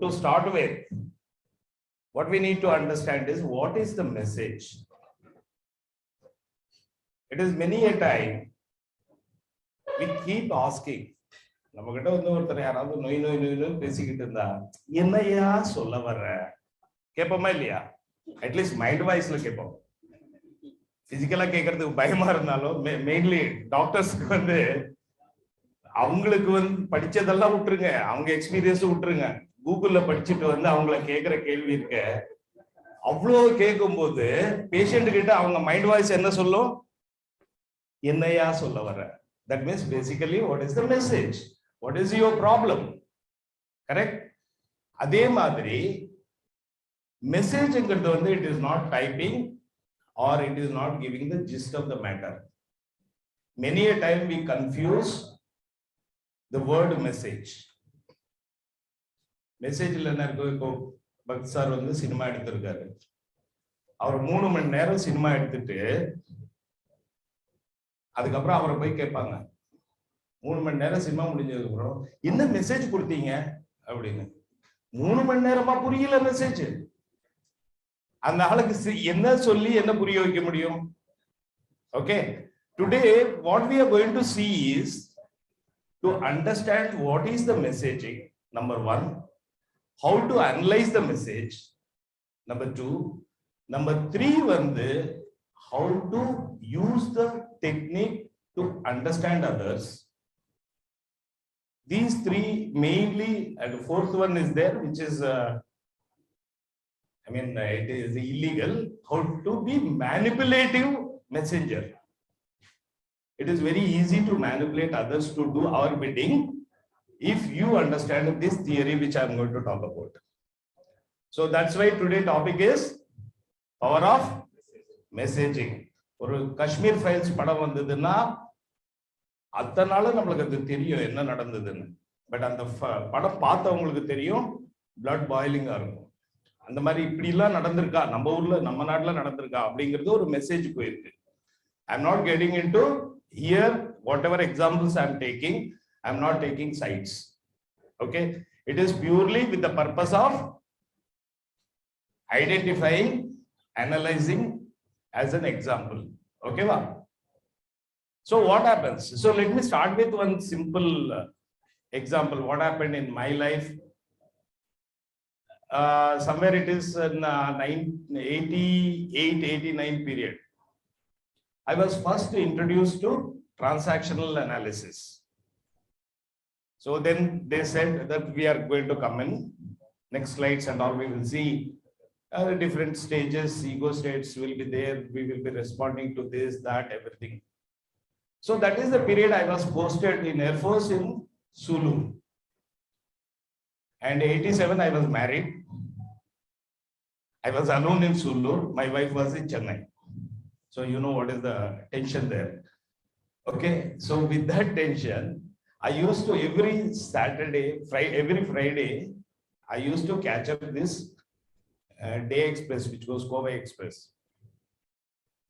To start with, what we need to understand is what is the message. It is many a time we keep asking. நம்மகிட்ட ஒருத்தர் யாராவது நோய் நோய் நோய் பேசிக்கிட்டு இருந்தா என்னையா சொல்ல வர்ற கேட்போமா இல்லையா? அட்லீஸ்ட் மைண்ட் வாய்ஸ்ல கேட்போம். பிசிக்கலா கேட்கறதுக்கு பயமா இருந்தாலும் மெயின்லி டாக்டர்ஸ்க்கு அவங்களுக்கு படிச்சதெல்லாம் விட்டுருங்க, அவங்க எக்ஸ்பீரியன்ஸ் விட்டுருங்க. கூகுள்ல படிச்சுட்டு அவங்கள கேட்கிற கேள்வி இருக்க அவ்வளோ கேட்கும் போது பேஷண்ட் கிட்ட அவங்க மைண்ட் வாய்ஸ் என்ன சொல்லும்? என்னையா சொல்ல வர. That means basically what is the message? What is your problem? Correct? அதே மாதிரி மெசேஜ்ங்கிறது it is not typing or it is not giving the gist of the matter. Many a time we confuse the word message. மெசேஜ்ல என்ன இருக்கு? இப்போ bhakt sir cinema எடுத்திருக்காரு. அவர் 3 மணி நேரம் cinema எடுத்துட்டு அதுக்கப்புறம் அவரை போய் கேட்பாங்க, 3 மணி நேரம் சினிமா முடிஞ்சதுக்கு அப்புறம் என்ன மெசேஜ் கொடுத்தீங்க அப்படின்னு. 3 மணி நேரமா புரியல மெசேஜ். அந்த ஆளுக்கு என்ன சொல்லி என்ன புரிய வைக்க முடியும்? Okay, today what we are going to see is to understand what is the messaging. Number 1, how to analyze the message. Number 2, number 3 how to use the technique to understand others. These 3 mainly, and the 4th one is there, which is it is illegal. How to be manipulative messenger. It is very easy to manipulate others to do our bidding if you understand this theory which I am going to talk about. So that's why today's topic is power of messaging. ஒரு Kashmir files படம் வந்ததுன்னா அத்தனை நாள் நம்மளுக்கு அது தெரியும் என்ன நடந்ததுன்னு. பட் அந்த படம் பார்த்தவங்களுக்கு தெரியும் பிளட் பாயிலிங்கா இருக்கும். அந்த மாதிரி இப்படி எல்லாம் நடந்திருக்கா, நம்ம ஊர்ல நம்ம நாட்டுல நடந்திருக்கா அப்படிங்கிறது ஒரு மெசேஜ் போயிருக்கு. I am not getting into here what ever examples I am taking. I am not taking sides. Okay, it is purely with the purpose of identifying, analyzing as an example. Okay, wow. So what happens? So let me start with one simple example. What happened in my life? Somewhere it is in 88-89 period. I was first introduced to transactional analysis. So then they said that we are going to come in next slides and all, we will see the different stages, ego states will be there. We will be responding to this, that, everything. So that is the period I was posted in Air Force in Sulu. And 87, I was married. I was alone in Sulu. My wife was in Chennai. So you know what is the tension there. Okay, so with that tension, I used to every Saturday, every Friday, I used to catch up this Day Express, which was Kovai Express.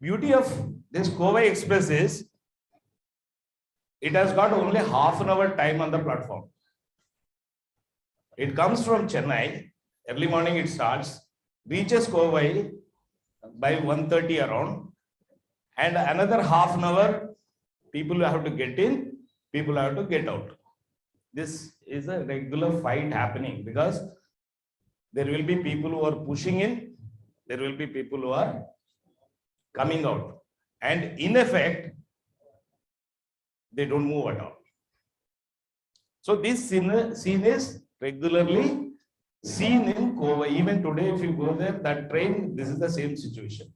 Beauty of this Kovai Express is, it has got only half an hour time on the platform. It comes from Chennai, early morning it starts, reaches Kovai by 1:30 around, and another half an hour, people have to get in, people have to get out. This is a regular fight happening because there will be people who are pushing in, there will be people who are coming out, and in effect, they don't move at all. So this scene is regularly seen in Kovai. Even today, if you go there, that train, this is the same situation.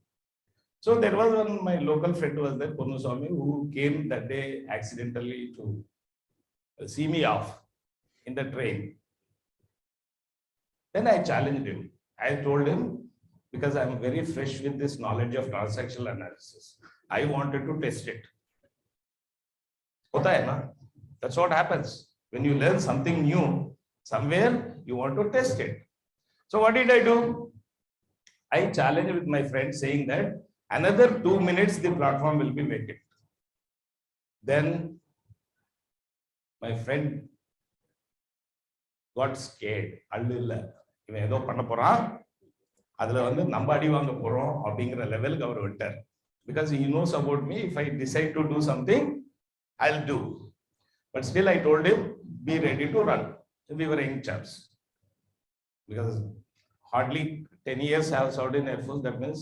So there was one, my local friend was there, Ponuswamy, who came that day accidentally to see me off in the train. Then I challenged him. I told him, because I am very fresh with this knowledge of transactional analysis, I wanted to test it. That's what happens. When you learn something new, somewhere you want to test it. So what did I do? I challenged with my friend saying that another 2 minutes, the platform will be vacant. Then my friend got scared. அல்ல இவன் ஏதோ பண்ண போறான், அதுல வந்து நம்ம அடி வாங்க போறோம் அப்படிங்கிற லெவலுக்கு அவர் விட்டார். Because he knows about me, if I decide to do something, I'll do. But still I told him, be ready to run. We were young chaps. Because hardly 10 years I have served in Air Force, that means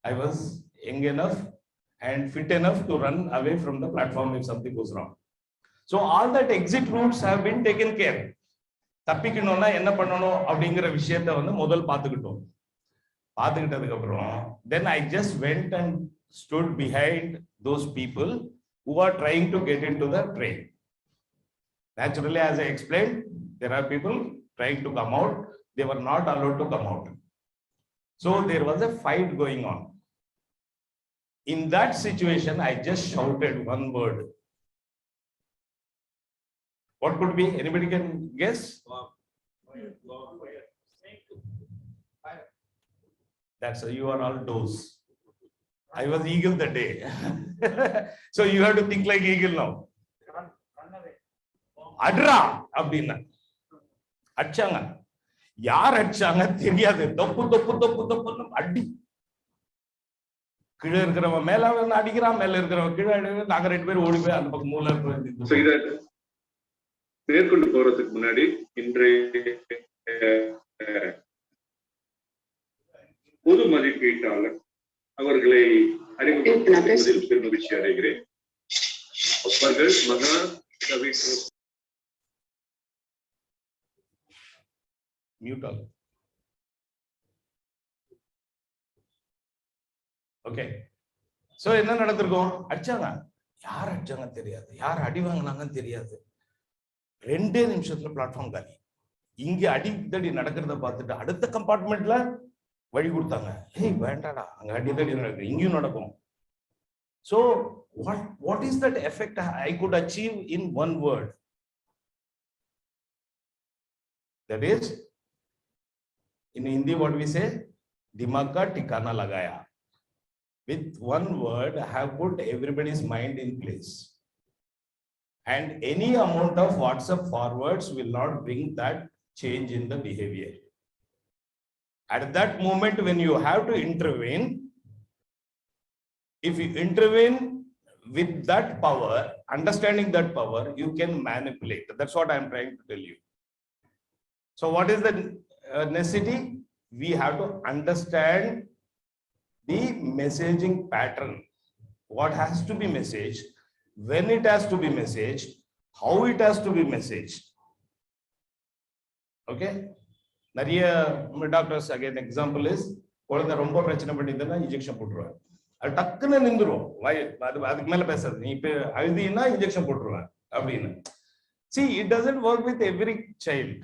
I was young enough and fit enough to run away from the platform if something goes wrong. So all that exit routes have been taken care. தப்பிக்கணும்னா என்ன பண்ணணும் அப்படிங்கிற விஷயத்தை வந்து முதல் பார்த்துக்கிட்டோம். பார்த்துக்கிட்டதுக்கு அப்புறம் then I just went and stood behind those people who are trying to get into the train. Naturally, as I explained, there are people trying to come out. They were not allowed to come out. So there was a fight going on. In that situation, I just shouted one word. What could be? Anybody can guess? That's you are all does. I was eagle that day. So you have to think like eagle now. Adra அப்படின்னா அடிச்சாங்க. யார் அடிச்சாங்க தெரியாது. தொப்பு தொப்பு தொப்பு தொப்பு அடி. கீழே இருக்கிறவன் மேல அடிக்கிறான், மேல இருக்கிறவன் கீழே அடிக்கிறான். நாங்க 2 பேரும் ஓடி போய் அந்த பக்கம் மூல மேற்கொண்டு போறதுக்கு முன்னாடி இன்றைய பொது மதிப்பீட்டாளர் அவர்களை அறிமுகப்படுத்துவதில் பெருமகிழ்ச்சி அடைகிறேன். அவர்கள் மகா கவி மியூட்டல். ஓகே, சோ என்ன நடந்திருக்கும்? அடிச்சாங்க. யார் அடிச்சாங்க தெரியாது, யார் அடி வாங்கினாங்கன்னு தெரியாது. 2 நிமிஷத்துல பிளாட்ஃபார்ம் காலி. இங்க அடித்தடி நடக்கிறத பார்த்துட்டு அடுத்த கம்பார்ட்மெண்ட்ல வழி கொடுத்தாங்க. ஏய் வேண்டாடா, அங்க அடித்தடி நடக்குது, இங்கேயும் நடக்கும். So what is that effect I could achieve in one word? That is, in Hindi what we say, dimag ka tikana lagaya. With one word I have put everybody's mind in place. And any amount of WhatsApp forwards will not bring that change in the behavior. At that moment when you have to intervene, if you intervene with that power, understanding that power, you can manipulate. That's what I'm trying to tell you. So what is the necessity? We have to understand the messaging pattern. What has to be messaged, when it has to be messaged, how it has to be messaged. Okay, நிறைய doctors again example is, குழந்தை ரொம்ப பிரச்சனை பண்ணிதுன்னா injection போட்டுருவாங்க. அது டக்குன்னு நின்றுடும், அதுக்கு மேல பேசுறது. நீ இப்ப அழுதினா இன்ஜெக்ஷன் போட்டுருவேன் அப்படின்னு. See, it doesn't work with every child,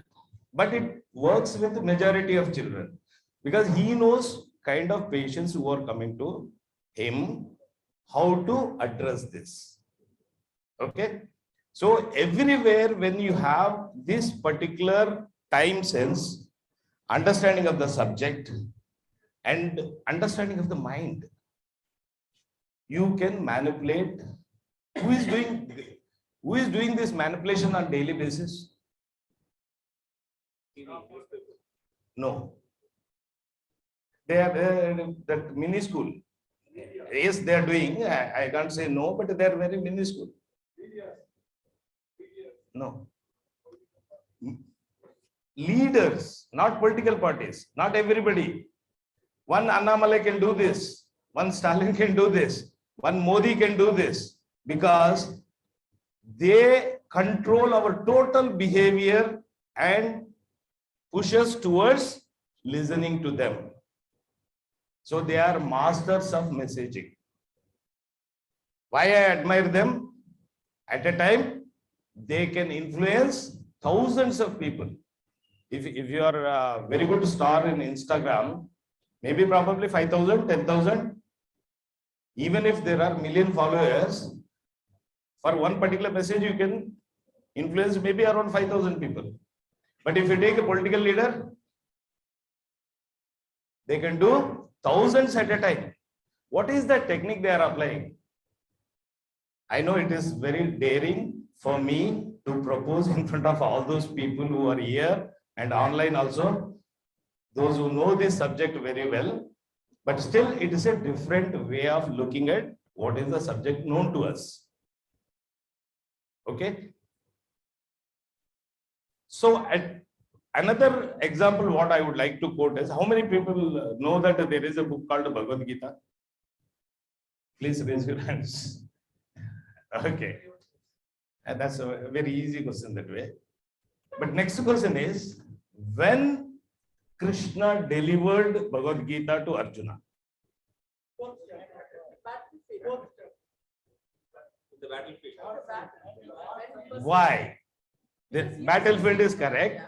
but it works with the majority of children because he knows kind of patients who are coming to him, how to address this. Okay, so everywhere when you have this particular time sense, understanding of the subject and understanding of the mind, you can manipulate. Who is doing this manipulation on daily basis? No, they are that mini school. Yes, they are doing. I can't say no, but they are very minuscule. No. Leaders, not political parties, not everybody. One Annamalai can do this, one Stalin can do this, one Modi can do this, because they control our total behavior and push us towards listening to them. So they are masters of messaging. Why I admire them? At a time, they can influence thousands of people. If you are a very good star in Instagram, maybe probably 5,000, 10,000. Even if there are million followers, for one particular message, you can influence maybe around 5,000 people. But if you take a political leader, they can do thousands at a time. What is the technique they are applying? I know it is very daring, for me to propose in front of all those people who are here and online also, those who know this subject very well, but still it is a different way of looking at what is the subject known to us. Okay. So another example, what I would like to quote is, how many people know that there is a book called Bhagavad Gita? Please raise your hands. Okay. And that's a very easy question that way. But next question is, when Krishna delivered Bhagavad Gita to Arjuna? The battlefield. Why? The battlefield is correct.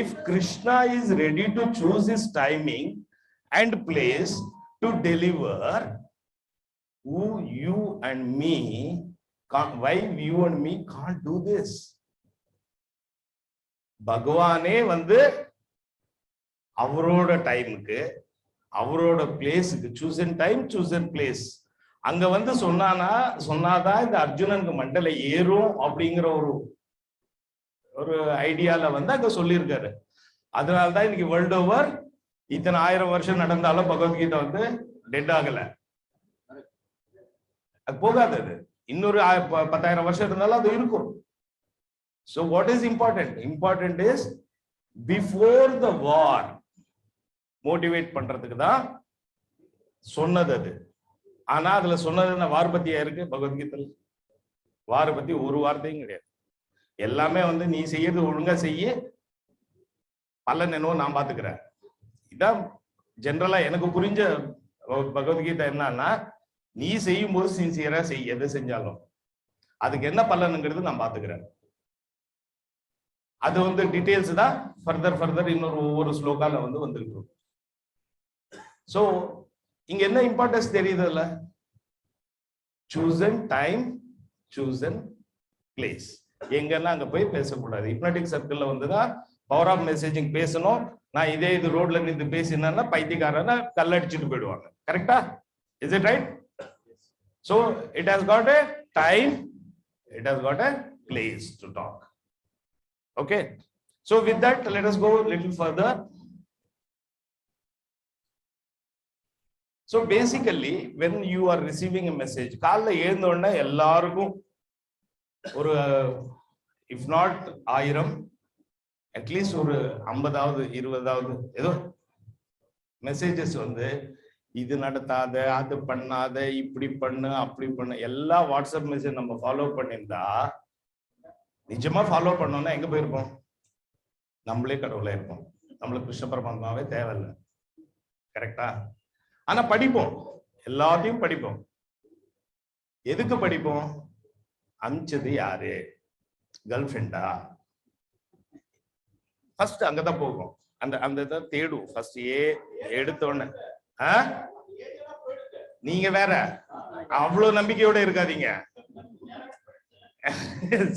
If Krishna is ready to choose his timing and place to deliver, who you and me can't, why you and me can't do this? Bhagavane வந்து அவரோட டைமுக்கு அவரோட பிளேஸுக்கு chosen time chosen place அங்க வந்து சொன்னாதான் இந்த அர்ஜுனனுக்கு மண்டல ஏறும் அப்படிங்கிற ஒரு ஐடியால வந்து அங்க சொல்லியிருக்காரு. அதனாலதான் இன்னைக்கு வேர்ல்ட் ஓவர் இத்தனை 1000 வருஷம் நடந்தாலும் பகவத்கீதை வந்து டெட் ஆகல, அது போகாது. அது இன்னொரு 10,000 வருஷம் இருந்தாலும் அது இருக்கும். So what is important? Important is before the war motivate பண்றதுக்கு தான் சொன்னது அது. ஆனா அதுல சொன்னது என்ன, வார் பத்தியா இருக்கு பகவத்கீதை? வார பத்தி ஒரு வார்த்தையும் கிடையாது. எல்லாமே வந்து நீ செய்யறது ஒழுங்கா செய்ய, பலன் என்னவோ நான் பாத்துக்கிறேன். இதான் ஜெனரலா எனக்கு புரிஞ்ச பகவத்கீதை. என்னன்னா, நீ செய்யும் போது சின்சியரா செய், எதை செஞ்சாலும் அதுக்கு என்ன பலனுங்கிறது நான் பாத்துக்கிறேன். அது வந்து டீடைல்ஸ் தான் ஃபர்தர் இன்னொரு ஒவ்வொரு ஸ்லோகால வந்து வந்துருக்கும். சோ இங்க என்ன இம்பார்ட்டன்ஸ் தெரியுதுல்ல? Chosen time, chosen place. எங்கன்னா அங்க போய் பேசக்கூடாது. ஹிப்னாட்டிக் சர்க்கிள்ல வந்துதான் பவர் ஆஃப் மெசேஜிங் பேசணும். நான் இது ரோட்ல நின்று பேசினா பைத்தியக்காரன கல்லடிச்சுட்டு போயிடுவாங்க. கரெக்டா? Is it right? So it has got a time, it has got a place to talk. Okay. So with that, let us go a little further. So basically, when you are receiving a message, காலைல எழுந்த உடனே எல்லாருக்கும் ஒரு if not 1000, at least ஒரு 50வது 20வது ஏதோ messages வந்து இது நடத்தாத, அது பண்ணாத, இப்படி பண்ணு, அப்படி பண்ணு, எல்லா வாட்ஸ்அப் மெசேஜ் நம்ம ஃபாலோ பண்ணியிருந்தா, நிஜமா ஃபாலோ பண்ணோம்னா எங்க போயிருப்போம்? நம்மளே கடவுளா இருப்போம். நம்மளுக்கு கிருஷ்ண பரமாத்மாவே தேவையில்லை. கரெக்டா? ஆனா படிப்போம், எல்லாத்தையும் படிப்போம். எதுக்கு படிப்போம்? அமிச்சது யாரு? கேர்ள் ஃப்ரெண்டா? ஃபர்ஸ்ட் அங்கதான் போகும். அந்த தேடும் ஃபர்ஸ்ட். எடுத்தோன்னு நீங்க வேற அவ்வளவு நம்பிக்கையோட இருக்காதீங்க.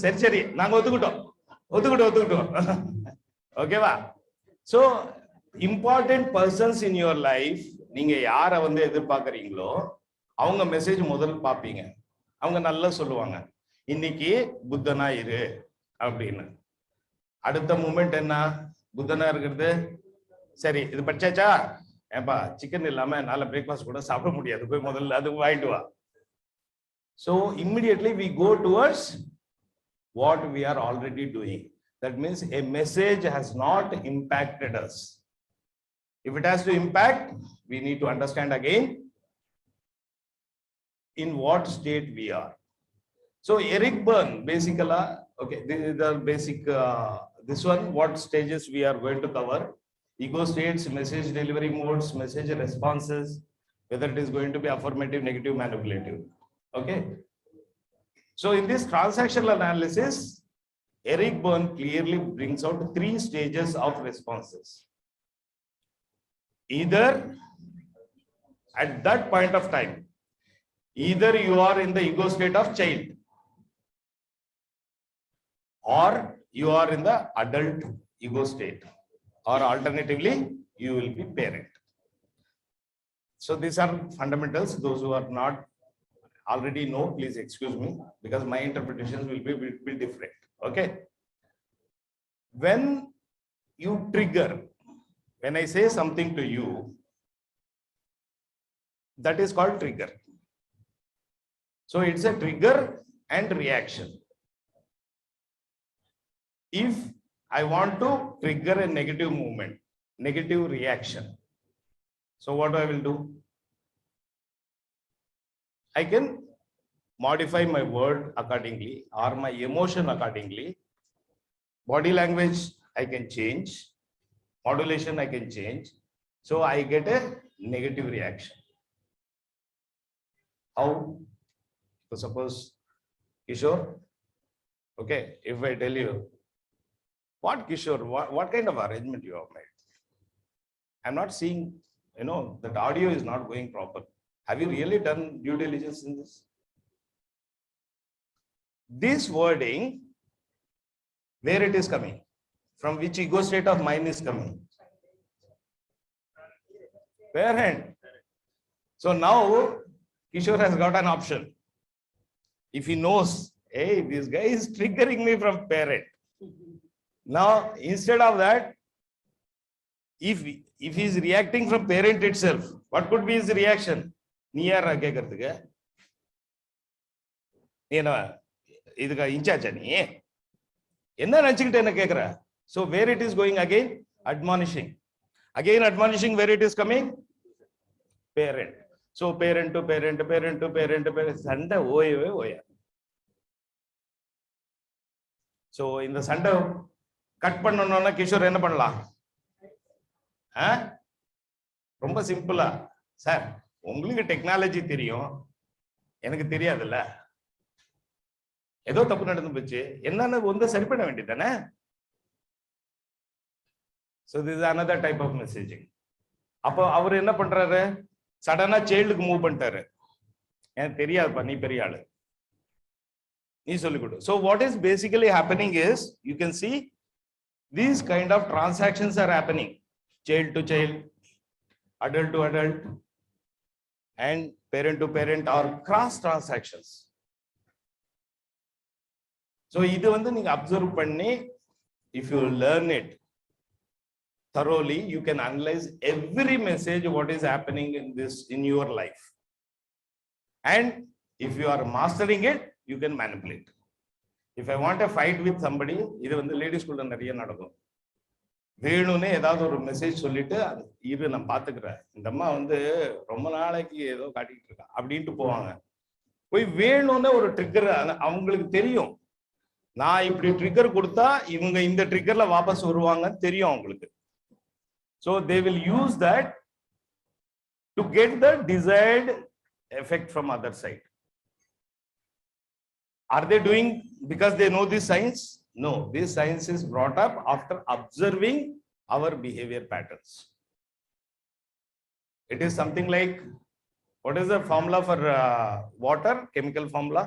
சரி நாங்க ஒத்துக்கிட்டோம். ஓகேவா? So important persons in your life, நீங்க யார வந்து எதிர்பார்க்கறீங்களோ அவங்க மெசேஜ் முதல்ல பாப்பீங்க. அவங்க நல்லா சொல்லுவாங்க, இன்னைக்கு புத்தனா இரு அப்படின்னு. அடுத்த மூமெண்ட் என்ன? புத்தனா இருக்கிறது சரி, இது படிச்சாச்சா? ஏப்பா சிக்கன் இல்லாம நாளை பிரேக்ஃபாஸ்ட் கூட சாப்பிட முடியாது, போய் முதல்ல அது வாங்கிட்டு வா. So immediately we go towards what we are already doing. That means a message has not impacted us. If it has to impact, we need to understand again in what state we are. So Eric Berne basically, okay, this is the basic this one, what stages we are going to cover. Ego states, message delivery modes, message responses, whether it is going to be affirmative, negative, manipulative. Okay. So in this transactional analysis, Eric Berne clearly brings out 3 stages of responses. Either at that point of time, either you are in the ego state of child, or you are in the adult ego state, or alternatively you will be parent. So these are fundamentals. Those who are not already know, please excuse me, because my interpretations will be different. Okay. When you trigger, when I say something to you, that is called trigger. So it's a trigger and reaction. If I want to trigger a negative movement, negative reaction, so what I will do? I can modify my word accordingly or my emotion accordingly. Body language I can change, modulation I can change, so I get a negative reaction. How? So suppose, Kishore, okay, if I tell you, what Kishore, what kind of arrangement you have made? I'm not seeing, that audio is not going proper. Have you really done due diligence in this? This wording, where it is coming? From which ego state of mind is coming? Parent. So now Kishore has got an option. If he knows, hey, this guy is triggering me from parent. Now, instead of that, if he is reacting from parent itself, what could be his reaction? So where it is going again? Admonishing. Again admonishing, where it is coming? Parent. So parent to parent, parent to parent, parent. Sanda oya. So in the Sanda, cut பண்ணனும்னா கிஷோர் என்ன பண்ணலாம்? ரொம்ப சிம்பிளா, sir உங்களுக்கு technology தெரியும், எனக்கு தெரியாதுல்ல, ஏதோ தப்பு நடந்து போச்சு, என்னன்னு வந்து சரி பண்ண வேண்டியதானே? So this is another type of messaging. அப்போ அவர் என்ன பண்றாரு? சடனா சைல்டுக்கு மூவ் பண்ணிட்டாரு. எனக்கு தெரியாதுப்பா, நீ பெரிய ஆளு, நீ சொல்லிக் கொடு. So what is basically happening is, you can see these kind of transactions are happening, child to child, adult to adult, and parent to parent, or cross transactions. So இது வந்து நீங்க அப்சர்வ் பண்ணி, if you learn it thoroughly, you can analyze every message what is happening in your life, and if you are mastering it, you can manipulate. If I want a fight with somebody, இது வந்து ladies ஸ்கூல்ல நிறைய நடக்கும். வேணும்னே ஏதாவது ஒரு message சொல்லிட்டு, இது நான் பாத்துக்கிறேன், இந்த அம்மா வந்து ரொம்ப நாளைக்கு ஏதோ காட்டிட்டு இருக்கா அப்படின்ட்டு போவாங்க. போய் வேணும்னே ஒரு ட்ரிக்கர், அவங்களுக்கு தெரியும், நான் இப்படி ட்ரிக்கர் கொடுத்தா இவங்க இந்த ட்ரிக்கர்ல வாபஸ் வருவாங்கன்னு தெரியும் அவங்களுக்கு. So they will use that to get the desired effect from other side. Are they doing because they know this science? No, this science is brought up after observing our behavior patterns. It is something like, what is the formula for water? Chemical formula?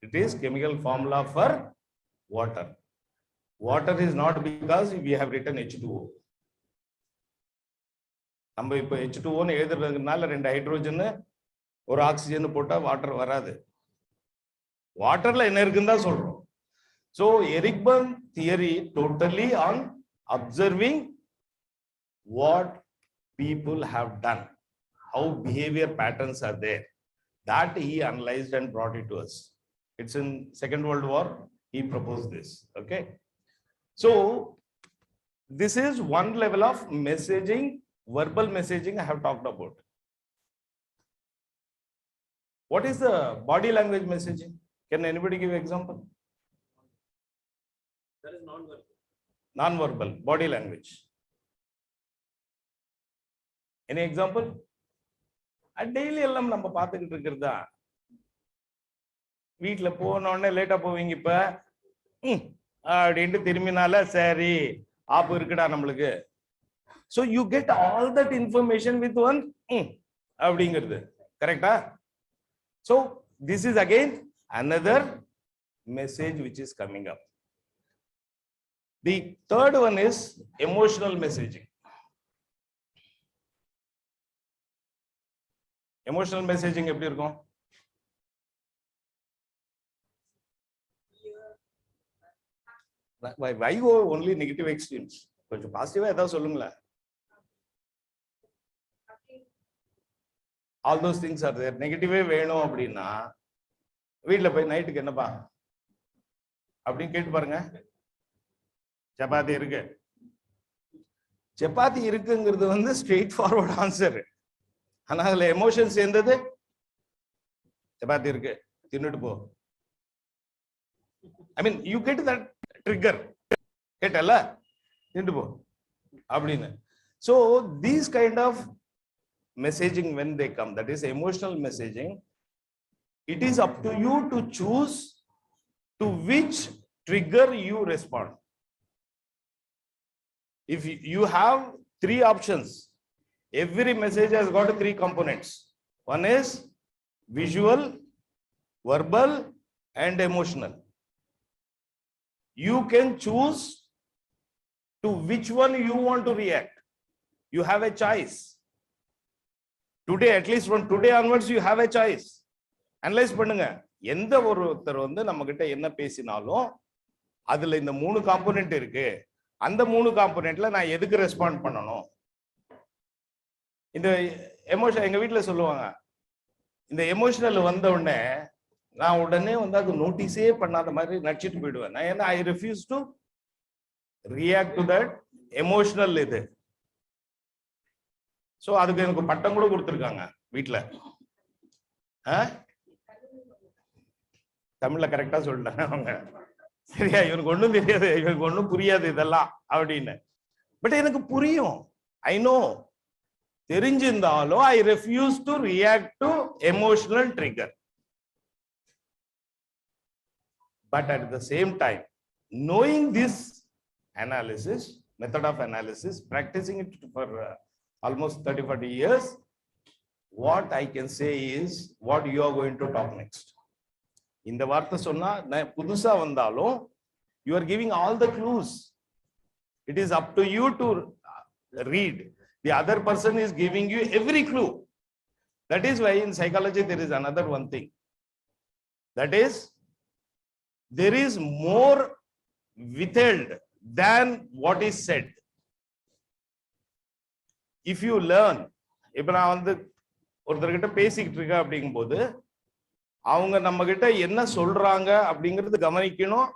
It is chemical formula for water. Water is not because we have written H2O. நம்ம இப்போ H2O ன்னு எழுதுறதுனால ரெண்டு hydrogen ஒரு oxygen போட்டா water வராது. வாட்டர்ல என்ன இருக்குன்னு தான் சொல்றோம். So Erikburn theory totally on observing what people have done, how behavior patterns are there, that he analyzed and brought it to us. It's in Second World War he proposed this. Okay, so this is one level of messaging, verbal messaging I have talked about. What is the body language messaging? Can anybody give example? That is non-verbal. Non-verbal body language. Any example? Daily எல்லாம் நம்ம பார்த்துக்கிட்டு இருக்கிறதா. வீட்டுல போனோடனே லேட்டா போவீங்க, இப்ப அப்படின்ட்டு திரும்பினால சரி ஆப்பு இருக்குடா நம்மளுக்கு. So you get all that information with one அப்படிங்கிறது கரெக்டா? So this is again another message which is coming up. The third one is emotional messaging. Emotional messaging எப்படி இருக்கும்? Why go only negative extremes? கொஞ்சம் பாசிட்டிவா ஏதாவது சொல்லுங்களேன். All those things are there. நெகட்டிவே வேணும் அப்படின்னா வீட்டுல போய் நைட்டுக்கு என்னப்பா அப்படின்னு கேட்டு பாருங்க. சப்பாத்தி இருக்கு. சப்பாத்தி இருக்குங்கிறது வந்து ஸ்ட்ரெயிட் ஃபார்வர்ட் ஆன்சர். ஆனா அதுல எமோஷன் சேர்ந்தது. சப்பாத்தி இருக்கு, தின்னுட்டு போ. I mean, you get that trigger. கேட்டல, தின்னுட்டு போ அப்படின்னு. So these kind of messaging, when they come, that is emotional messaging, it is up to you to choose to which trigger you respond. If you have three options, every message has got three components. One is visual, verbal, and emotional. You can choose to which one you want to react. You have a choice. Today, at least from today onwards, you have a choice. Analyze பண்ணுங்க. எந்த ஒருத்தர் வந்து நம்ம கிட்ட என்ன பேசினாலும் அதுல இந்த மூணு காம்போனன்ட் இருக்கு. அந்த மூணு காம்போனன்ட்ல நான் எதுக்கு ரெஸ்பாண்ட் பண்ணணும்? இந்த எமோஷன் எங்க வீட்டுல சொல்லுவாங்க, இந்த எமோஷனல் வந்த உடனே நான் உடனே வந்து அது நோட்டீஸே பண்ணாத மாதிரி நடிச்சிட்டு போயிடுவேன். நான் ஏன்னா ஐ refuse to react to that emotional இது. சோ அதுக்கு எனக்கு பட்டம் கூட கொடுத்துருக்காங்க வீட்டுல. தமிழ்ல கரெக்டா சொல்லிட்டாங்க அவங்க. சரியா, இவனுக்கு ஒண்ணும் தெரியாது, இவனுக்கு ஒண்ணும் புரியாது இதெல்லாம் அப்படின்னு. பட் எனக்கு புரியும். I know. தெரிஞ்சிருந்தாலும் I refuse to react to emotional trigger. But at the same time, knowing this analysis, method of analysis, practicing it for almost 30-40 years, what I can say is what you are going to talk next. இந்த வார்த்தை சொன்னா புதுசா வந்தாலும் you are giving all the clues. It is up to you to read. The other person is giving you every clue. That is why in psychology there is another one thing. That is, there is more withheld than what is said. If you learn, இப்ப நான் வந்து ஒருத்தர்கிட்ட பேசிக்கிட்டு இருக்கேன் அப்படிங்கும்போது அவங்க நம்ம கிட்ட என்ன சொல்றாங்க அப்படிங்கிறது கவனிக்கணும்.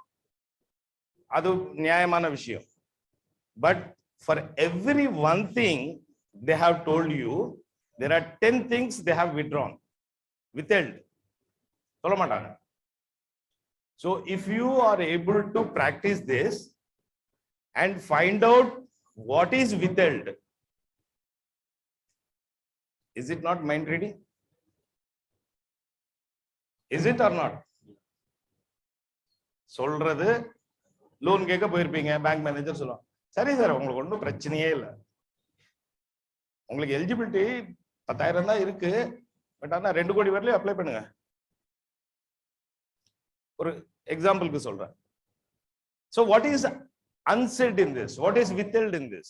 அது நியாயமான விஷயம். But for every one thing they have told you, there are 10 things they have withdrawn, withheld. சொல்ல மாட்டாங்க. So if you are able to practice this and find out what is withheld, is it not mind reading? Is it or not? சொல்றது loan கேட்க போயிருப்பீங்க, bank manager சொல்லுவாங்க, சரி sir உங்களுக்கு ஒன்றும் பிரச்சனையே இல்லை, உங்களுக்கு எலிஜிபிலிட்டி 10,000 தான் இருக்கு, பட் ஆனா 2 கோடி வரலையும் அப்ளை பண்ணுங்க. ஒரு எக்ஸாம்பிளுக்கு சொல்றேன். So what is unsaid in this? What is withheld in this?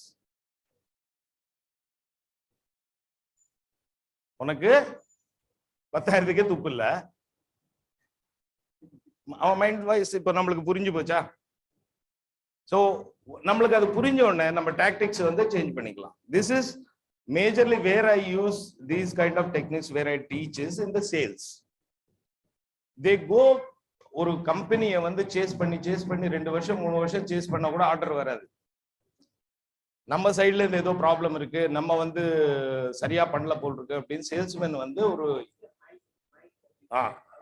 உனக்கு 10,000க்கே துப்பு இல்ல. அவன் மைண்ட் வைஸ் இப்ப நம்மளுக்கு புரிஞ்சு போச்சா? சோ நம்மளுக்கு அது புரிஞ்ச உடனே நம்ம டாக்டிக்ஸ் வந்து சேஞ்ச் பண்ணிக்கலாம். This is majorly where I use these kind of techniques, where I teach is in the sales. They go, ஒரு கம்பெனியை வந்து சேஸ் பண்ணி 2 வருஷம் 3 வருஷம் சேஸ் பண்ணா கூட ஆர்டர் வராது. நம்ம சைட்ல இருந்து ஏதோ ப்ராப்ளம் இருக்கு, நம்ம வந்து சரியா பண்ணல போல் இருக்கு அப்படின்னு சேல்ஸ்மேன் வந்து ஒரு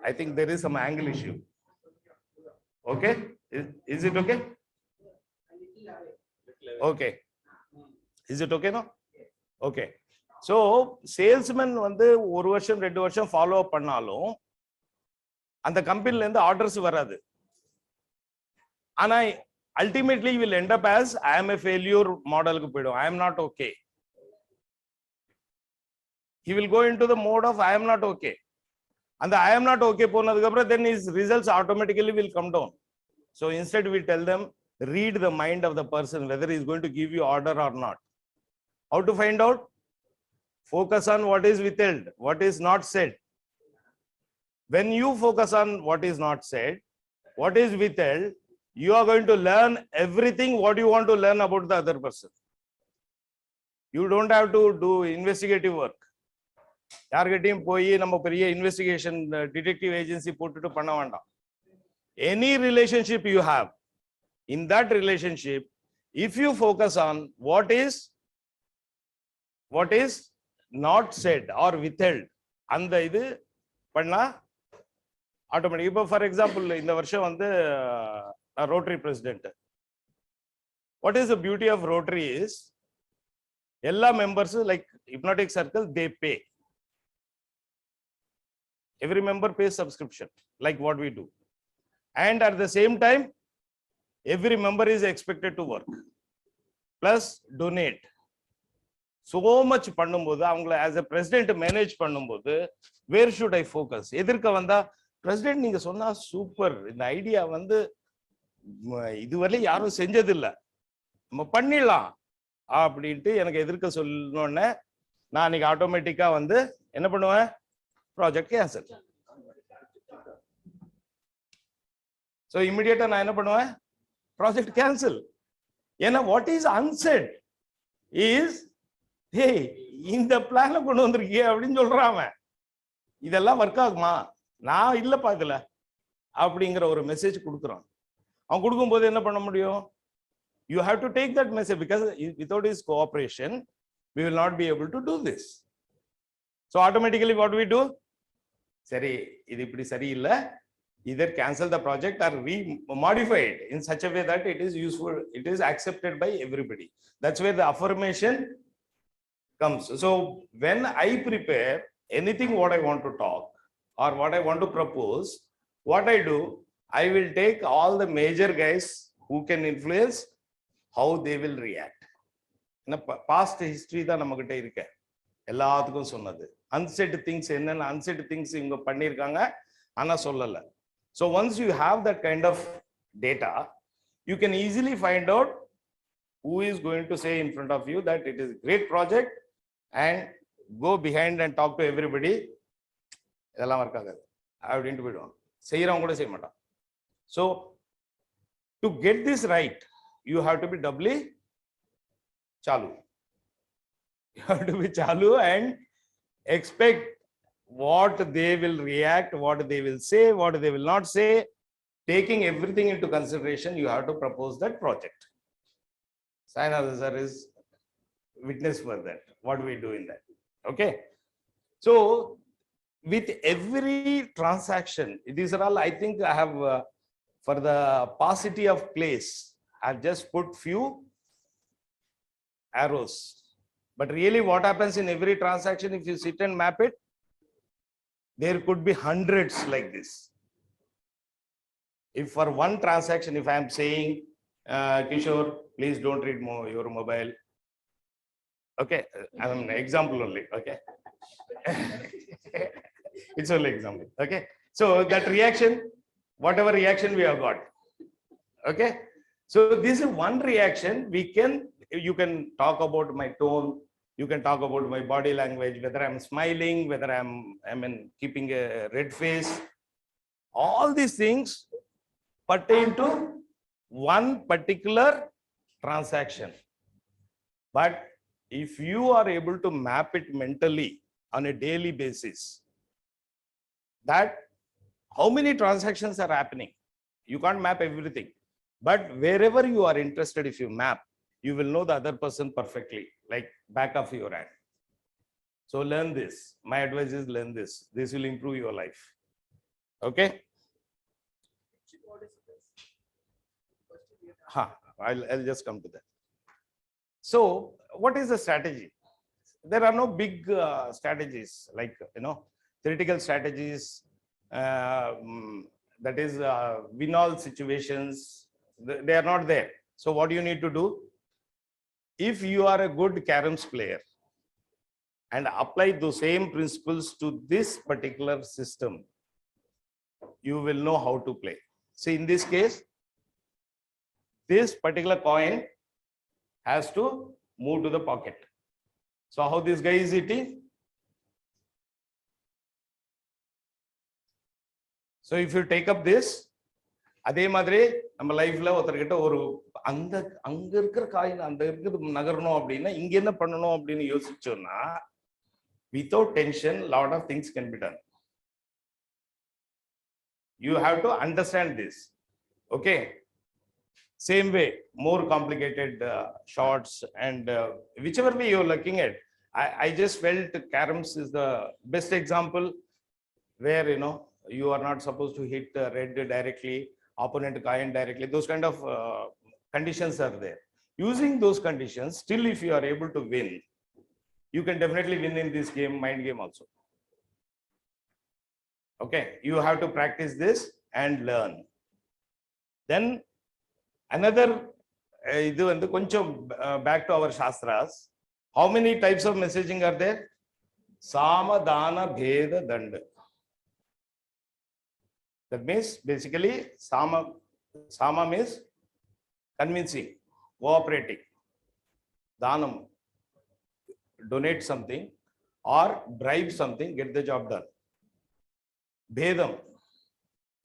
I think there is some angle issue. Okay, is it okay? Okay, is it okay now? Okay, so salesman வந்து 1 வருஷம் 2 வருஷம் ஃபாலோ அப் பண்ணாலும் அந்த கம்பெனில இருந்து ஆர்டர்ஸ் வராது. ஆனா ultimately you will end up as I am a failure மாடலுக்கு போய்டும். I am not okay. He will go into the mode of I am not okay. And the I am not okay போனதுக்கு அப்புறம் then his results automatically will come down. So instead we tell them, read the mind of the person whether he is going to give you order or not. How to find out? Focus on what is withheld, what is not said. When you focus on what is not said, what is withheld, you are going to learn everything what you want to learn about the other person. You don't have to do investigative work. Targeting poi நம்ம பெரிய investigation detective agency போட்டுட்டு பண்ண வேண்டாம். Any relationship you have, in that relationship, if you focus on what is not said or withheld, அந்த இது பண்ணா automatic. இப்போ for example இந்த வருஷம் வந்து Rotary president. What is the beauty of Rotary is, எல்லா members like Hypnotique circle, they pay. Every member pays subscription, like what we do. And at the same time, every member is expected to work. Plus donate. So much பண்ணும்போது அவங்கள as a president manage பண்ணும்போது, where should I focus? எதிர்க்க வந்தா president நீங்க சொன்னா super, இந்த idea வந்து இதுவரை யாரும் செஞ்சதில்லை, நம்ம பண்ணிடலாம் அப்படின்ட்டு எனக்கு எதிர்க்க சொல்லணும்னே நான் அன்னைக்கு ஆட்டோமேட்டிக்கா வந்து என்ன பண்ணுவேன், ப்ராஜெக்ட் கேன்சல். ஸோ இமிடியேட்டா நான் என்ன பண்ணுவேன், ப்ராஜெக்ட் கேன்சல். ஏன்னா வாட் இஸ் அன்செட் இஸ், ஹே இந்த பிளான கொண்டு வந்திருக்கிய அப்படின்னு சொல்றான் அவன், இதெல்லாம் ஒர்க் ஆகுமா, நான் இல்லப்பா இதுல அப்படிங்கிற ஒரு மெசேஜ் கொடுக்குறான். அவன் கொடுக்கும்போது என்ன பண்ண முடியும், you have to take that message, because without his cooperation we will not be able to do this. So automatically what we do, சரி இது இப்படி சரியில்லை, either cancel the project or we modify it in such a way that it is useful, it is accepted by everybody. That's where the affirmation comes. So when I prepare anything what I want to talk or what I want to propose, what I do, I will take all the major guys who can influence how they will react. Past history தான் நம்ம கிட்ட இருக்க எல்லாத்துக்கும் சொன்னது. Unsaid things என்னென்ன unsaid things இவங்க பண்ணியிருக்காங்க ஆனா சொல்லல. So once you have that kind of data, you can easily find out who is going to say in front of you that it is a great project, and go behind and talk to everybody. இதெல்லாம் work ஆகாது அப்படின்ட்டு போயிடுவாங்க, செய்யறவங்க கூட செய்ய மாட்டான். So to get this right, you have to be doubly chalu. You have to be chalu and expect what they will react, what they will say, what they will not say. Taking everything into consideration, you have to propose that project. Sainath sir is witness for that, what we do in that. Okay, so with every transaction, these are all, I think I have for the paucity of place, I've just put few arrows. But really what happens in every transaction, if you sit and map it, there could be hundreds like this. If for one transaction, if I am saying, Kishore, please don't read your mobile. Okay, I mean example only, okay. It's only example, okay. So that reaction, whatever reaction we have got, okay. So this is one reaction. You can talk about my tone, you can talk about my body language, whether I'm smiling, whether I'm keeping a red face. All these things pertain to one particular transaction. But if you are able to map it mentally on a daily basis, that how many transactions are happening, you can't map everything, but wherever you are interested, if you map, you will know the other person perfectly, like back of your hand. So learn this. My advice is learn this. This will improve your life. Okay. I'll just come to that. So what is the strategy? There are no big strategies, like theoretical strategies, that is win all situations. They are not there. So what do you need to do? If you are a good caroms player and apply those same principles to this particular system, you will know how to play. See, in this case, this particular coin has to move to the pocket. So how this guy is eating? So if you take up this, அதே மாதிரி நம்ம லைஃப்ல ஒருத்தர்கிட்ட ஒரு அந்த அங்க இருக்கிற coin அந்த இருக்கிறது நகரணும் அப்படின்னா இங்க என்ன பண்ணணும் அப்படின்னு யோசிச்சோம்னா without tension lot of things can be done. You have to understand this. Okay, same way more complicated shots and whichever way you're looking at. I just felt caroms is the best example where you are not supposed to hit red directly, opponent coin directly. Those kind of conditions are there. Using those conditions, still if you are able to win, you can definitely win in this game, mind game also. Okay, you have to practice this and learn. Then another idu vandu koncham back to our shastras. How many types of messaging are there? Sama, dana, bheda, danda. That means basically sama means convincing, cooperating. Danam, donate something or bribe something, get the job done. Bhedam,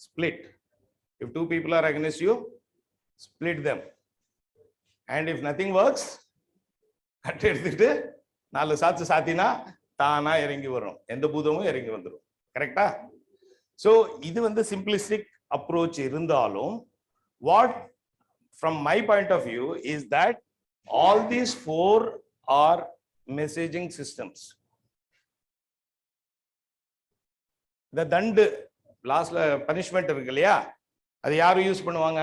split. If two people are against you, split them. And if nothing works, cut எடுத்துட்டு நாலு சாத்து சாத்தினா தானா இறங்கி வரும், எந்த பூதமும் இறங்கி வந்துடும். கரெக்டா? So இது வந்து simplistic approach இருந்தாலும் what from my point of view is that all these four are messaging systems. The தண்டு லாஸ்ட்ல பனிஷ்மெண்ட் இருக்கு இல்லையா, அது யாரும் யூஸ் பண்ணுவாங்க?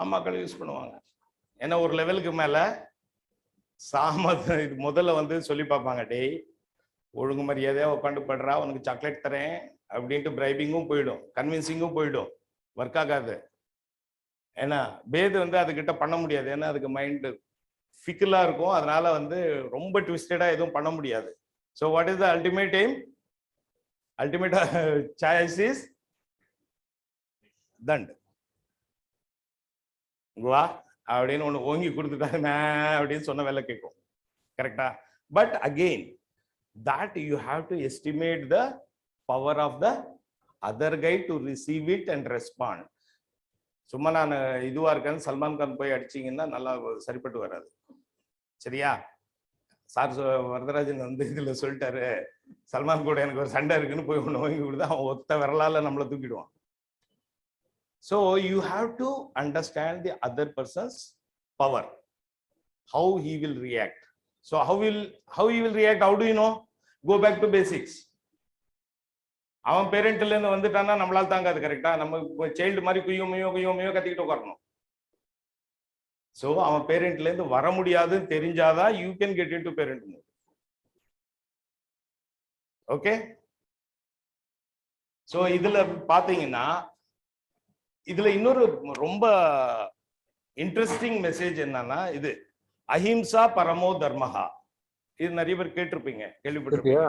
அம்மாக்கள் யூஸ் பண்ணுவாங்க. ஏன்னா ஒரு லெவலுக்கு மேல இது முதல்ல வந்து சொல்லி பார்ப்பாங்க, டேய் ஒழுங்கு மரியாதையா உட்காந்து படுறா, உனக்கு சாக்லேட் தரேன் அப்படின்ட்டு பிரைபிங்கும் போயிடும், கன்வின்சிங்கும் போயிடும், ஒர்க் ஆகாது. ஏன்னா பேது வந்து அதுகிட்ட பண்ண முடியாது, ஏன்னா அதுக்கு மைண்ட் ஃபிக்கலா இருக்கும், அதனால வந்து ரொம்ப ட்விஸ்டடா எதுவும் பண்ண முடியாது. So what is the ultimate aim? Ultimate choice is தண்ட். வா அப்படின்னு ஒன்று ஓங்கி கொடுத்துட்டாங்க அப்படின்னு சொன்ன வேலை கேட்கும். கரெக்டா? But again that you have to estimate the power of the other guy to receive it and respond. சும்மா நான் இதுவா இருக்கேன்னு சல்மான் கான் போய் அடிச்சீங்கன்னா நல்லா சரிப்பட்டு வராது. சரியா? சார் வரதராஜன் வந்து இதுல சொல்லிட்டாரு, சல்மான் கூட எனக்கு ஒரு சண்டை இருக்குன்னு போய் ஒன்று வாங்கி கொடுத்தா அவன் ஒத்த விரலால நம்மளை தூக்கிடுவான். So you have to understand the other person's power, how he will react. So how he will react? How do you know? Go back to basics. அவன் பேரண்ட்ல இருந்து வந்துட்டான்னா நம்மளால தாங்காது. கரெக்டா? நம்ம சைல்டு மாதிரி குய்யோமையோ கத்திக்கிட்டு உட்காரணும். ஸோ அவன் பேரண்ட்ல இருந்து வர முடியாதுன்னு தெரிஞ்சாதான் you can get into parent mode. Okay, so இதுல பாத்தீங்கன்னா இதுல இன்னொரு ரொம்ப இன்ட்ரெஸ்டிங் மெசேஜ் என்னன்னா, இது அஹிம்சா பரமோ தர்மஹா. இது நிறைய பேர் கேட்டிருப்பீங்க, கேள்விப்பட்டிருப்பீங்க.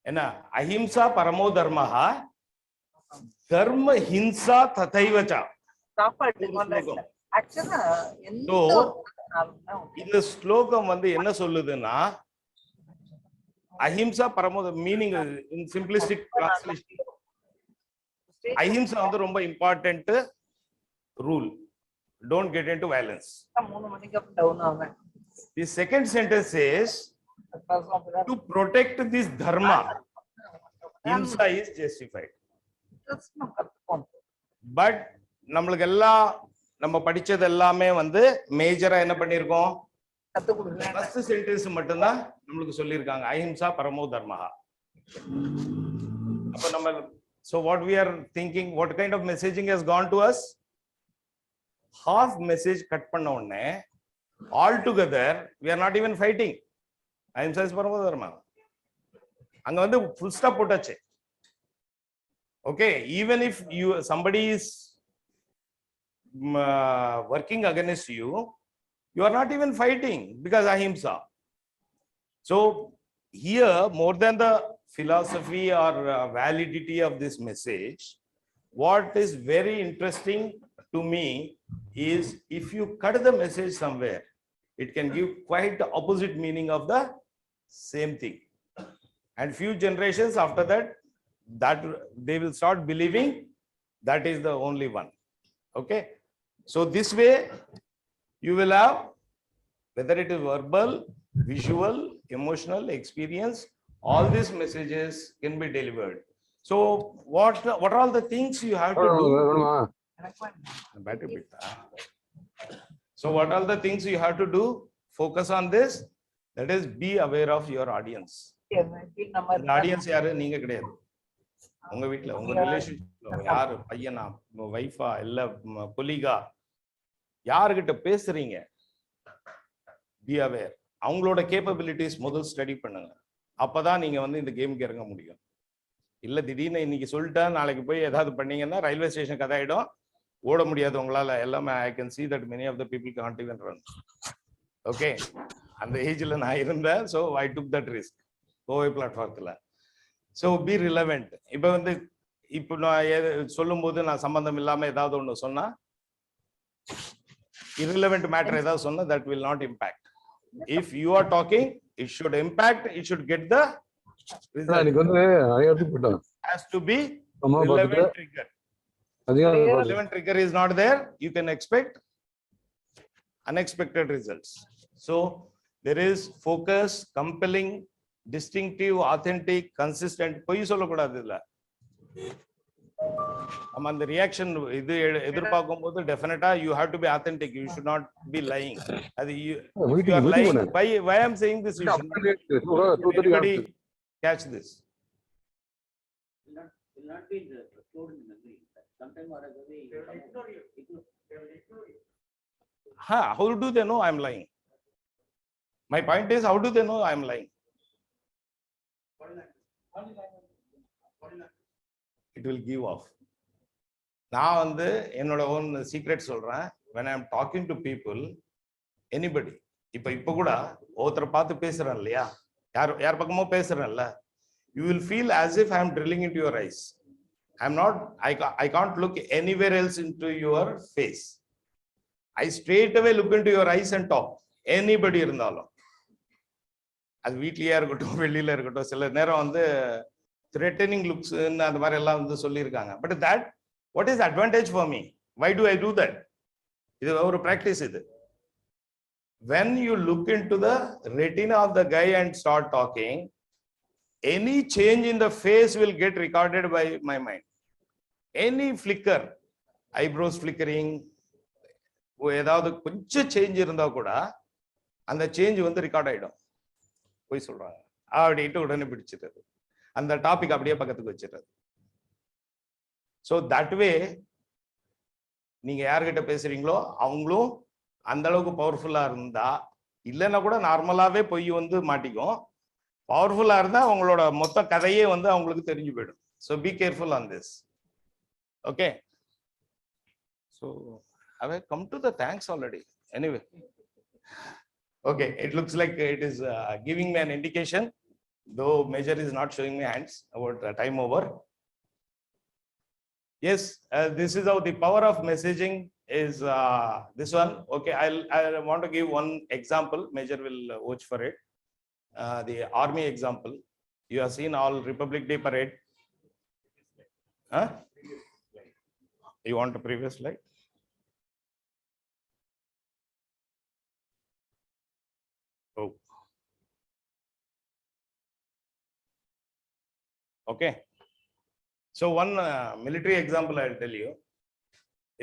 என்ன? அஹிம்சா பரமோ தர்மஹா தர்ம ஹிம்சா ததைவச்சா. இந்த ஸ்லோகம் வந்து என்ன சொல்லுதுன்னா, அஹிம்சா பரமோ மீனிங் இன் சிம்பிளிஸ்டிக் டிரான்ஸ்லேஷன், அஹிம்சா வந்து ரொம்ப important rule. Don't get into violence. The second sentence says to protect this dharma, himsa is justified. But நம்மளுக்கு எல்லாம் நம்ம படிச்சது எல்லாமே வந்து மேஜரா என்ன பண்ணிருக்கோம்? ஃபர்ஸ்ட் சென்டென்ஸ் மட்டும்தான் நம்மளுக்கு சொல்லியிருக்காங்க, அஹிம்சா பரமோ தர்மஹா. அப்ப நம்ம so what we are thinking, what kind of messaging has gone to us? Half message cut பண்ண உடனே all together we are not even fighting. Ahimsa is paramo dharma. அங்க வந்து full stop போட்டாச்சு. Okay, even if somebody is working against you, you are not even fighting because ahimsa. So here, more than the philosophy or validity of this message, what is very interesting to me is if you cut the message somewhere, it can give quite the opposite meaning of the same thing. And few generations after that, they will start believing that is the only one. Okay. So this way, you will have, whether it is verbal, visual, emotional, experience, all these messages can be delivered. So what are all the things you have to do? So what are the things you have to do? Focus on this. That is, be aware of your audience. The audience யாரு நீங்க கிடையாது. உங்க வீட்ல உங்க ரிலேஷன்ஷிப்ல யாரு பையனா வைஃபா இல்ல கொலீகா யார்கிட்ட பேசுறீங்க, be aware. அவங்களோட கேப்பபிலிட்டிஸ் முதல் ஸ்டடி பண்ணுங்க. அப்பதான் நீங்க வந்து இந்த கேமுக்கு இறங்க முடியும். இல்ல திடீர்னு இன்னைக்கு சொல்லிட்டா நாளைக்கு போய் ஏதாவது பண்ணீங்கன்னா ரயில்வே ஸ்டேஷன் கதாயிடும், ஓட முடியாது உங்களால. எல்லாமே I can see that many of the people can't even run. Okay, அந்த ஏஜ்ல நான் இருந்தேன். So I took that risk Kovai பிளாட்ஃபார்ம்ல. So be relevant. இப்போ வந்து இப்போ நான் சொல்லும் போது நான் சம்பந்தம் இல்லாம ஏதாவது ஒன்று சொன்னா, irrelevant matter ஏதாவது சொன்னா, that will not impact. If you are talking, it should impact, it should get the result. Has to be relevant trigger. Relevant trigger is not there, you can expect unexpected results. So there is focus, compelling, distinctive, authentic, consistent. பொய் சொல்லக்கூடாது இல்ல. நம்ம அந்த reaction இது எதிர்பார்க்கும் போது டெஃபினட்டா you have to be authentic, you should not be lying. அது you are lying. Why I am saying this, you should not anybody catch this. Will not be stored in memory. Sometime or other how do they know I am lying? My point is, how do they know I am lying? It will give off. நான் வந்து என்னோட own secret சொல்றேன். When I am talking to people, anybody, இப்போ கூட ஒருத்தரை பார்த்து பேசுறேன் இல்லையா, யார் பக்கமோ பேசுறேன்ல, you will feel as if I am drilling into your eyes. I can't look anywhere else into your face. I straight away look into your eyes and talk. Anybody இருந்தாலும், அது வீட்லயே இருக்கட்டும் வெளியில இருக்கட்டும், சில நேரம் வந்து threatening looks அந்த மாதிரி எல்லாம் வந்து சொல்லியிருக்காங்க. But that, what is advantage for me? Why do I do that? இது ஒரு practice இது. When you look into the retina of the guy and start talking, any change in the face will get recorded by my mind. Any flicker, eyebrows flickering, ஏதாவது கொஞ்சம் change இருந்தா கூட அந்த change வந்து record ஆயிடும். போய் சொல்றாங்க அப்படின்ட்டு உடனே பிடிச்சிடுறது, அந்த டாபிக் அப்படியே பக்கத்துக்கு வச்சிடுறது. ஸோ தட் வே நீங்க யார்கிட்ட பேசுறீங்களோ அவங்களும் அந்த அளவுக்கு பவர்ஃபுல்லா இருந்தா, இல்லைன்னா கூட நார்மலாவே பொய் வந்து மாட்டிக்கும். பவர்ஃபுல்லா இருந்தா அவங்களோட மொத்த கதையே வந்து அவங்களுக்கு தெரிஞ்சு போயிடும். So be careful on this. Okay, so have I come to the thanks already? Anyway, okay, it looks like it is giving me an indication, though Major is not showing me hands about the time over. Yes, this is how the power of messaging is this one. Okay, I want to give one example. Major will watch for it. The army example. You have seen all Republic Day parade. Huh? You want a previous slide? Oh. Okay. So one military example I'll tell you.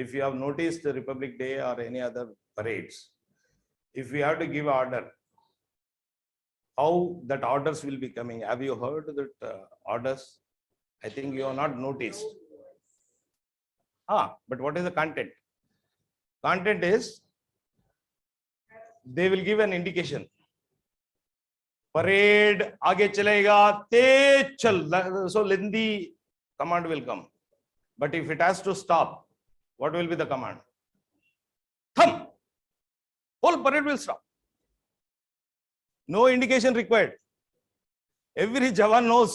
If you have noticed the Republic Day or any other parades, if we have to give order, how that orders will be coming. Have you heard that orders? I think you have not noticed. But what is the content? Content is, they will give an indication. Parade aage chalega, tej chal. So lengthy command will come. But if it has to stop, what will be the command? Thumb. Whole parade will stop. No indication required. Every Jawan knows,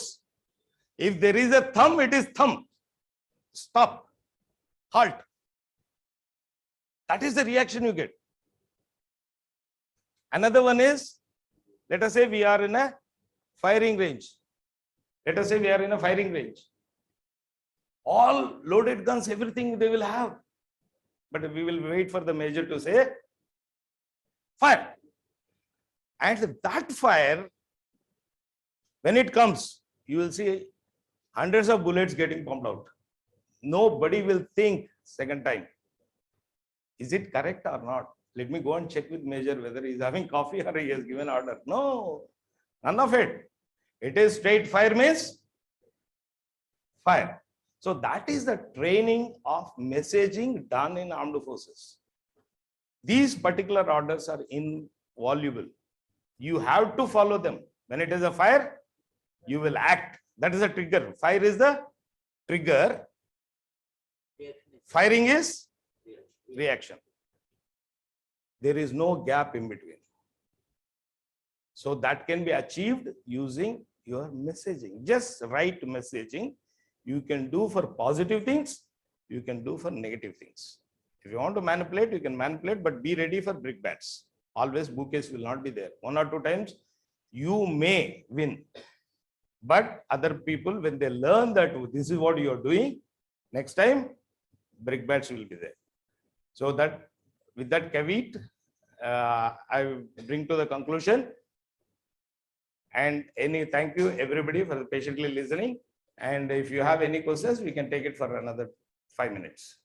if there is a thumb, it is thumb. Stop. Halt. That is the reaction you get. Another one is, let us say we are in a firing range. Let us say we are in a firing range. All loaded guns, everything they will have. But we will wait for the major to say, fire. And that fire, when it comes, you will see hundreds of bullets getting pumped out. Nobody will think second time, is it correct or not? Let me go and check with major whether he is having coffee or he has given order. No, none of it. It is straight fire means fire. So that is the training of messaging done in armed forces. These particular orders are invaluable. You have to follow them. When it is a fire, you will act. That is a trigger. Fire is the trigger. Firing is reaction. There is no gap in between. So that can be achieved using your messaging. Just right messaging. You can do for positive things. You can do for negative things. If you want to manipulate, you can manipulate, but be ready for brickbats. Always bouquets will not be there. 1 or 2 times you may win. But other people, when they learn that this is what you are doing, next time brickbats will be there. So that with that caveat, I bring to the conclusion. And thank you everybody for patiently listening. And if you have any questions, we can take it for another 5 minutes.